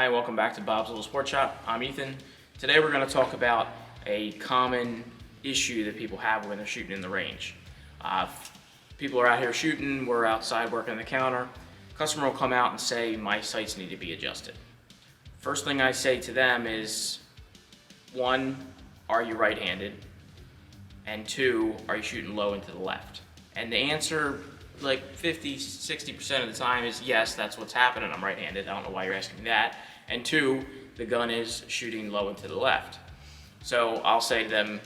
Hi, welcome back to Bob's Little Sports Shop. I'm Ethan. Today we're going to talk about a common issue that people have when they're shooting in the range. People are out here shooting, we're outside working the counter. Customer will come out and say, my sights need to be adjusted. First thing I say to them is, one, are you right-handed? And two, are you shooting low and to the left? And the answer, like 50-60% of the time, is yes, that's what's happening. I'm right-handed. I don't know why you're asking me that. And two, the gun is shooting low and to the left. So I'll say to them,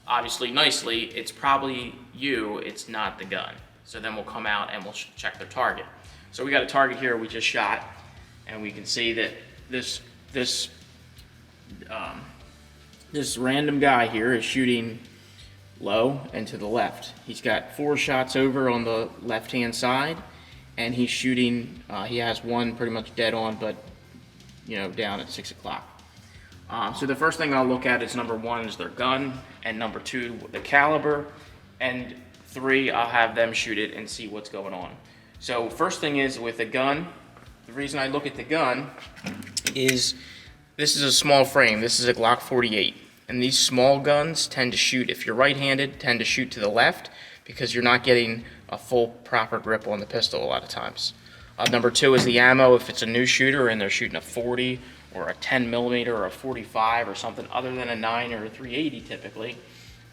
obviously nicely, it's probably you, it's not the gun. So then we'll come out and we'll check their target. So we got a target here we just shot, and we can see that this random guy here is shooting low and to the left. He's got 4 shots over on the left-hand side, and he's shooting, he has one pretty much dead on, but down at 6 o'clock. So the first thing I'll look at is number 1 is their gun, and number 2, the caliber, and 3, I'll have them shoot it and see what's going on. So first thing is with the gun, the reason I look at the gun is this is a small frame. This is a Glock 48. And these small guns tend to shoot, if you're right-handed, tend to shoot to the left because you're not getting a full proper grip on the pistol a lot of times. Number 2 is the ammo. If it's a new shooter and they're shooting a 40 or a 10 millimeter or a 45 or something other than a 9 or a 380 typically,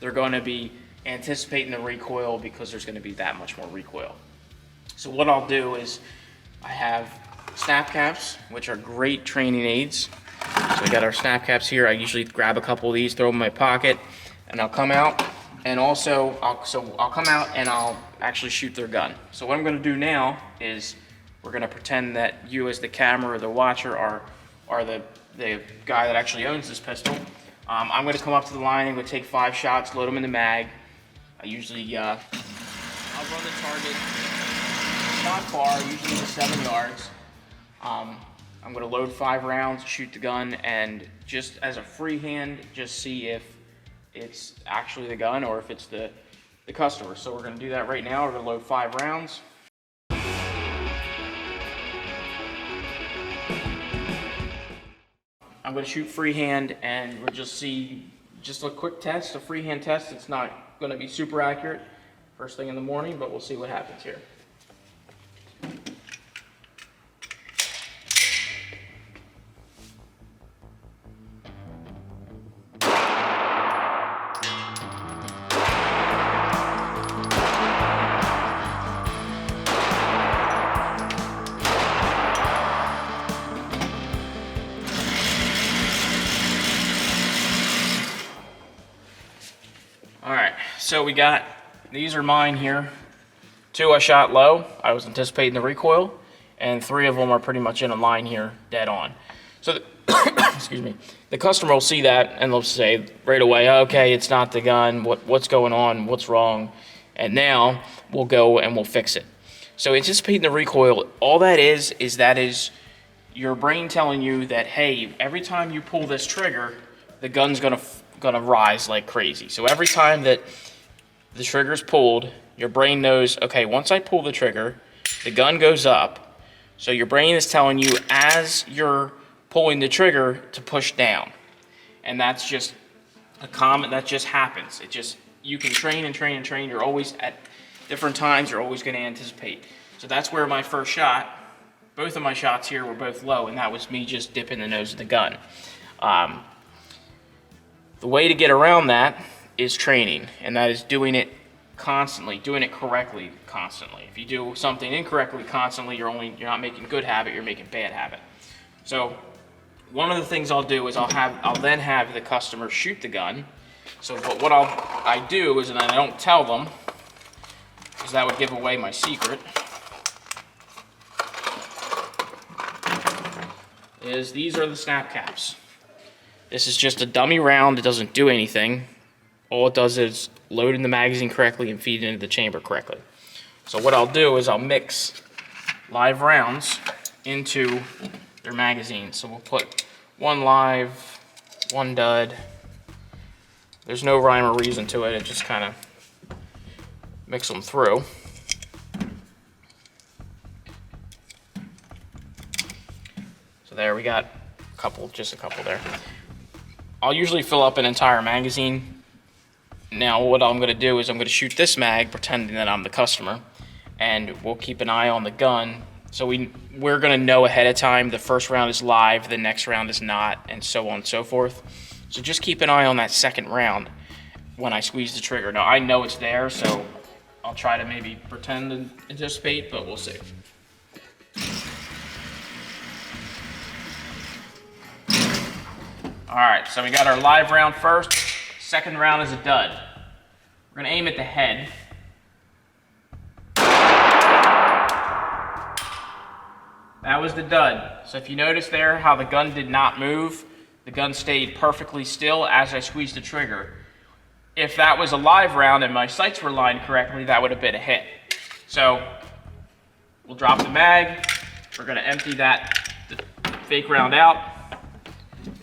they're going to be anticipating the recoil because there's going to be that much more recoil. So what I'll do is I have snap caps, which are great training aids. So we got our snap caps here. I usually grab a couple of these, throw them in my pocket, and I'll come out and also I'll come out and I'll actually shoot their gun. So what I'm going to do now is we're going to pretend that you as the camera or the watcher are the guy that actually owns this pistol. I'm going to come up to the line. I'm going to take 5 shots, load them in the mag. I usually I'll run the target not far, usually to 7 yards. I'm going to load 5 rounds, shoot the gun, and just as a freehand, just see if it's actually the gun or if it's the customer. So we're going to do that right now. We're going to load 5 rounds. I'm going to shoot freehand, and we'll just see, just a quick test, a freehand test. It's not going to be super accurate first thing in the morning, but we'll see what happens here. Alright, so we got, these are mine here. 2 I shot low, I was anticipating the recoil, and 3 of them are pretty much in a line here, dead on. So, excuse me, the customer will see that and they'll say right away, okay, it's not the gun, what's going on, what's wrong, and now we'll go and we'll fix it. So anticipating the recoil, all that is your brain telling you that, hey, every time you pull this trigger, the gun's gonna rise like crazy. So every time that the trigger's pulled, your brain knows, okay, once I pull the trigger, the gun goes up. So your brain is telling you as you're pulling the trigger to push down. And that's just a common, that just happens. You can train and train and train. You're always at different times, you're always going to anticipate. So that's where my first shot, both of my shots here were both low, and that was me just dipping the nose of the gun. The way to get around that is training, and that is doing it constantly, doing it correctly constantly. If you do something incorrectly constantly, you're not making good habit, you're making bad habit. So one of the things I'll do is I'll then have the customer shoot the gun. So what I do is, and I don't tell them, because that would give away my secret, is these are the snap caps. This is just a dummy round. It doesn't do anything. All it does is load in the magazine correctly and feed it into the chamber correctly. So what I'll do is I'll mix live rounds into their magazine. So we'll put 1 live, 1 dud. There's no rhyme or reason to it. It just kind of mix them through. So there we got a couple, just a couple there. I'll usually fill up an entire magazine. Now what I'm gonna do is I'm gonna shoot this mag, pretending that I'm the customer, and we'll keep an eye on the gun. So we're gonna know ahead of time the first round is live, the next round is not, and so on and so forth. So just keep an eye on that second round when I squeeze the trigger. Now I know it's there, so I'll try to maybe pretend and anticipate, but we'll see. All right, so we got our live round first. Second round is a dud. We're gonna aim at the head. That was the dud. So if you notice there how the gun did not move, the gun stayed perfectly still as I squeezed the trigger. If that was a live round and my sights were lined correctly, that would have been a hit. So we'll drop the mag. We're gonna empty that fake round out,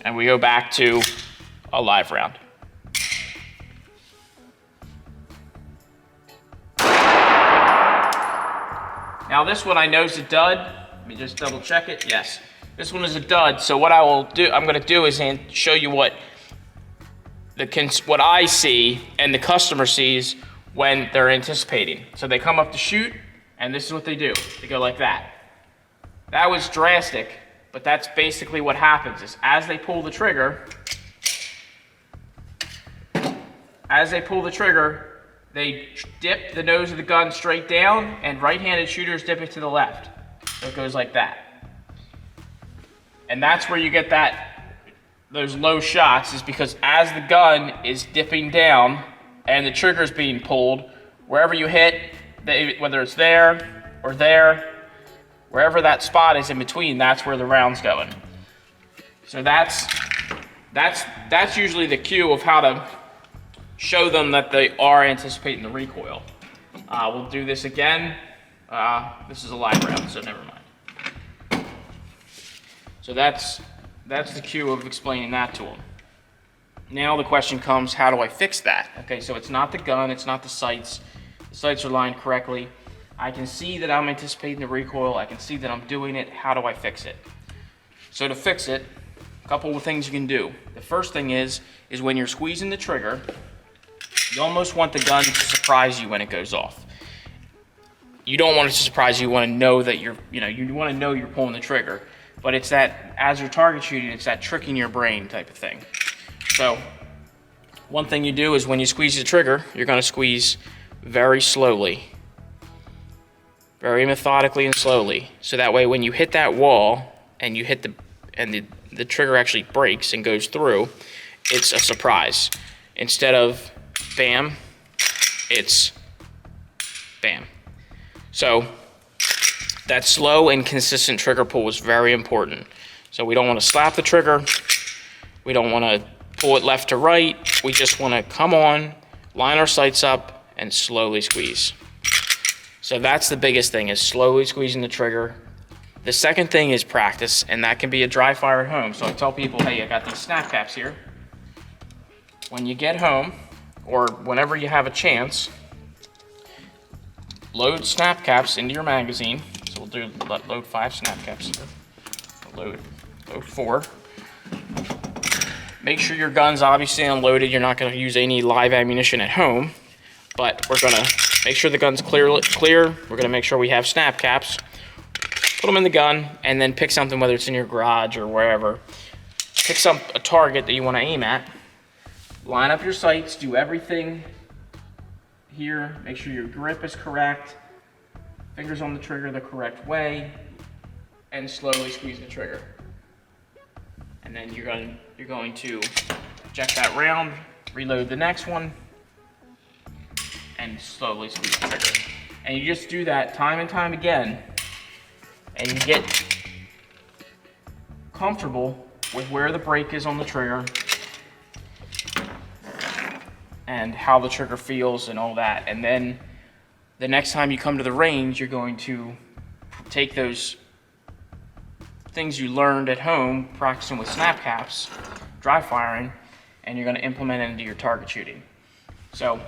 and we go back to a live round. Now this one I know is a dud. Let me just double check it. Yes, this one is a dud. So what I'm gonna do is show you what I see and the customer sees when they're anticipating. So they come up to shoot, and this is what they do. They go like that. That was drastic, but that's basically what happens is as they pull the trigger, they dip the nose of the gun straight down, and right-handed shooters dip it to the left. So it goes like that. And that's where you get those low shots, is because as the gun is dipping down and the trigger is being pulled, wherever you hit, whether it's there or there, wherever that spot is in between, that's where the round's going. So that's usually the cue of how to show them that they are anticipating the recoil. We'll do this again. This is a live round, so never mind. So that's the cue of explaining that to them. Now the question comes, how do I fix that? Okay, so it's not the gun, it's not the sights. The sights are lined correctly. I can see that I'm anticipating the recoil. I can see that I'm doing it. How do I fix it? So to fix it, a couple of things you can do. The first thing is when you're squeezing the trigger, you almost want the gun to surprise you when it goes off. You don't want it to surprise you. You want to know that you want to know you're pulling the trigger. But it's that, as you're target shooting, it's that tricking your brain type of thing. So one thing you do is when you squeeze the trigger, you're going to squeeze very slowly. Very methodically and slowly. So that way when you hit that wall and you hit the trigger actually breaks and goes through, it's a surprise. Instead of bam, it's bam. So that slow and consistent trigger pull is very important. So we don't want to slap the trigger. We don't want to pull it left to right. We just want to come on, line our sights up, and slowly squeeze. So that's the biggest thing, is slowly squeezing the trigger. The second thing is practice, and that can be a dry fire at home. So I tell people, hey, I got these snap caps here. When you get home, or whenever you have a chance, load snap caps into your magazine. So we'll do load 5 snap caps here. Load 4. Make sure your gun's obviously unloaded. You're not going to use any live ammunition at home, but we're going to make sure the gun's clear. We're going to make sure we have snap caps. Put them in the gun, and then pick something, whether it's in your garage or wherever. Pick a target that you want to aim at. Line up your sights, do everything here. Make sure your grip is correct. Fingers on the trigger the correct way, and slowly squeeze the trigger. And then you're going to eject that round, reload the next one, and slowly squeeze the trigger. And you just do that time and time again, and you get comfortable with where the brake is on the trigger and how the trigger feels and all that. And then the next time you come to the range, you're going to take those things you learned at home, practicing with snap caps, dry firing, and you're going to implement it into your target shooting. So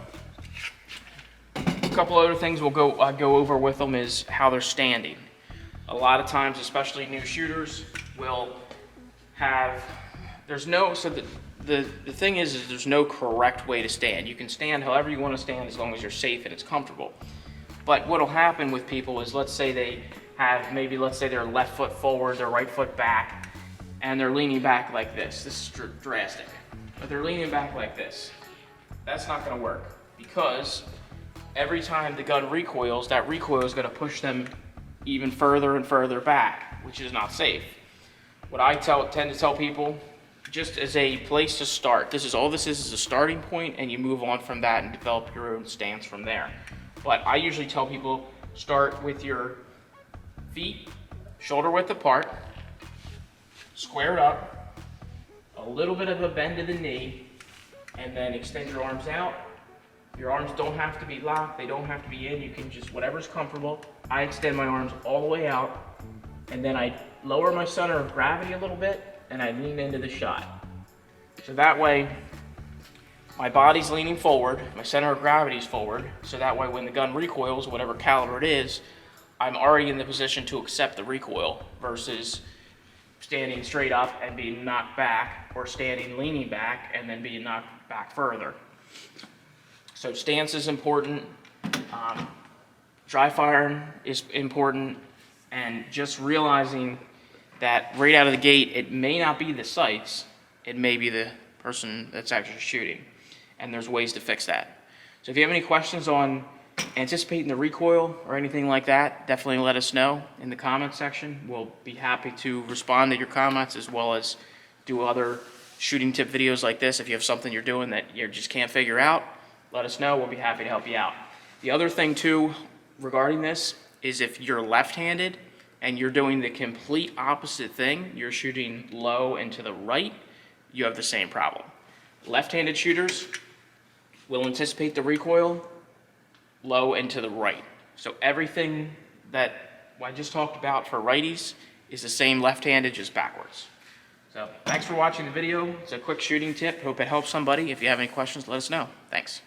a couple other things we'll go over with them is how they're standing. A lot of times, especially new shooters, will have, so the thing is there's no correct way to stand. You can stand however you want to stand as long as you're safe and it's comfortable. But what'll happen with people is, let's say they have, let's say their left foot forward, their right foot back, and they're leaning back like this. This is drastic. But they're leaning back like this. That's not gonna work, because every time the gun recoils, that recoil is gonna push them even further and further back, which is not safe. What I tend to tell people, just as a place to start, all this is a starting point, and you move on from that and develop your own stance from there. But I usually tell people, start with your feet shoulder width apart, squared up, a little bit of a bend to the knee, and then extend your arms out. Your arms don't have to be locked, they don't have to be in, you can just, whatever's comfortable. I extend my arms all the way out, and then I lower my center of gravity a little bit, and I lean into the shot. So that way, my body's leaning forward, my center of gravity is forward, so that way when the gun recoils, whatever caliber it is, I'm already in the position to accept the recoil, versus standing straight up and being knocked back, or standing leaning back and then being knocked back further. So stance is important, dry firing is important, and just realizing that right out of the gate, it may not be the sights, it may be the person that's actually shooting, and there's ways to fix that. So if you have any questions on anticipating the recoil or anything like that, definitely let us know in the comments section. We'll be happy to respond to your comments, as well as do other shooting tip videos like this. If you have something you're doing that you just can't figure out, let us know. We'll be happy to help you out. The other thing too regarding this is, if you're left-handed and you're doing the complete opposite thing, you're shooting low and to the right, you have the same problem. Left-handed shooters will anticipate the recoil low and to the right. So everything that I just talked about for righties is the same left-handed, just backwards. So thanks for watching the video. It's a quick shooting tip. Hope it helps somebody. If you have any questions, let us know. Thanks.